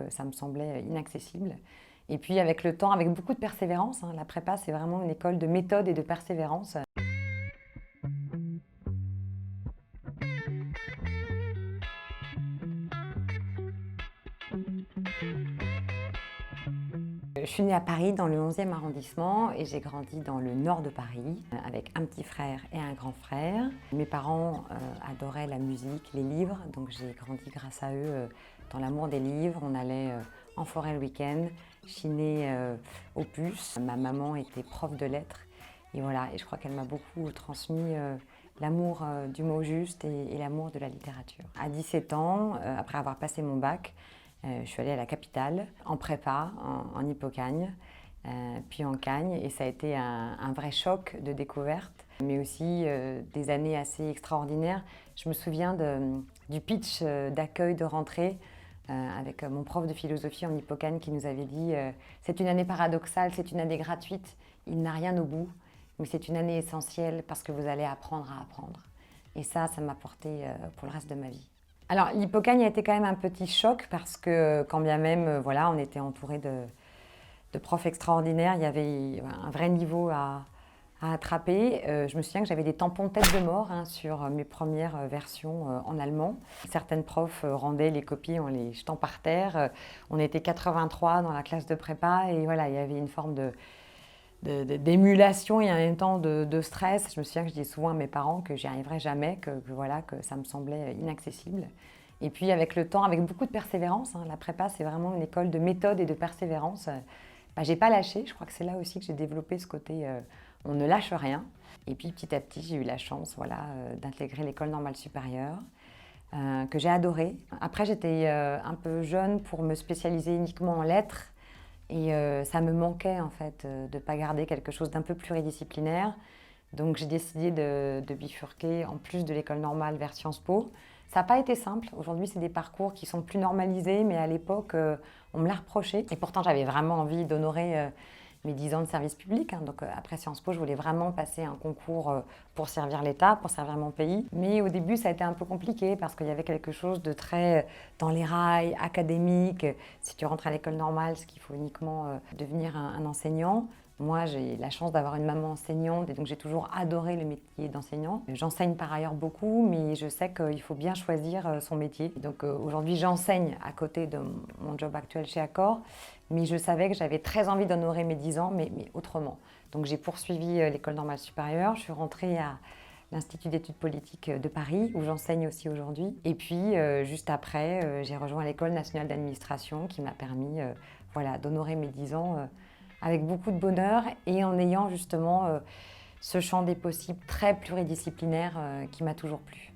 que ça me semblait inaccessible. Et puis avec le temps, avec beaucoup de persévérance, la prépa c'est vraiment une école de méthode et de persévérance. Je suis née à Paris dans le 11e arrondissement et j'ai grandi dans le nord de Paris avec un petit frère et un grand frère. Mes parents adoraient la musique, les livres, donc j'ai grandi grâce à eux dans l'amour des livres. On allait en forêt le week-end, chiner aux puces. Ma maman était prof de lettres et voilà, et je crois qu'elle m'a beaucoup transmis l'amour du mot juste et l'amour de la littérature. À 17 ans, après avoir passé mon bac, je suis allée à la capitale, en prépa, en Hippocagne, puis en Cagne, et ça a été un vrai choc de découverte, mais aussi des années assez extraordinaires. Je me souviens du pitch d'accueil de rentrée avec mon prof de philosophie en Hippocagne qui nous avait dit c'est une année paradoxale, c'est une année gratuite, il n'a rien au bout, mais c'est une année essentielle parce que vous allez apprendre à apprendre. Et ça m'a porté pour le reste de ma vie. Alors, l'Hippocagne a été quand même un petit choc parce que, quand bien même, voilà, on était entouré de profs extraordinaires, il y avait un vrai niveau à attraper. Je me souviens que j'avais des tampons de tête de mort sur mes premières versions en allemand. Certaines profs rendaient les copies en les jetant par terre. On était 83 dans la classe de prépa et voilà, il y avait une forme d'émulation et en même temps de stress. Je me souviens que je disais souvent à mes parents que j'y arriverais jamais, voilà, que ça me semblait inaccessible. Et puis avec le temps, avec beaucoup de persévérance, la prépa c'est vraiment une école de méthode et de persévérance. J'ai pas lâché, je crois que c'est là aussi que j'ai développé ce côté on ne lâche rien. Et puis petit à petit j'ai eu la chance d'intégrer l'école normale supérieure. Que j'ai adoré. Après j'étais un peu jeune pour me spécialiser uniquement en lettres. Et ça me manquait en fait de ne pas garder quelque chose d'un peu pluridisciplinaire. Donc j'ai décidé de bifurquer en plus de l'école normale vers Sciences Po. Ça n'a pas été simple. Aujourd'hui, c'est des parcours qui sont plus normalisés, mais à l'époque, on me l'a reproché. Et pourtant, j'avais vraiment envie d'honorer mes 10 ans de service public. Donc après Sciences Po, je voulais vraiment passer un concours pour servir l'État, pour servir mon pays. Mais au début, ça a été un peu compliqué parce qu'il y avait quelque chose de très dans les rails, académique. Si tu rentres à l'école normale, c'est qu'il faut uniquement devenir un enseignant. Moi, j'ai la chance d'avoir une maman enseignante et donc j'ai toujours adoré le métier d'enseignant. J'enseigne par ailleurs beaucoup, mais je sais qu'il faut bien choisir son métier. Donc aujourd'hui, j'enseigne à côté de mon job actuel chez Accor, mais je savais que j'avais très envie d'honorer mes 10 ans, mais autrement. Donc j'ai poursuivi l'école normale supérieure, je suis rentrée à l'Institut d'études politiques de Paris, où j'enseigne aussi aujourd'hui. Et puis, juste après, j'ai rejoint l'École nationale d'administration qui m'a permis d'honorer mes 10 ans avec beaucoup de bonheur et en ayant justement ce champ des possibles très pluridisciplinaire qui m'a toujours plu.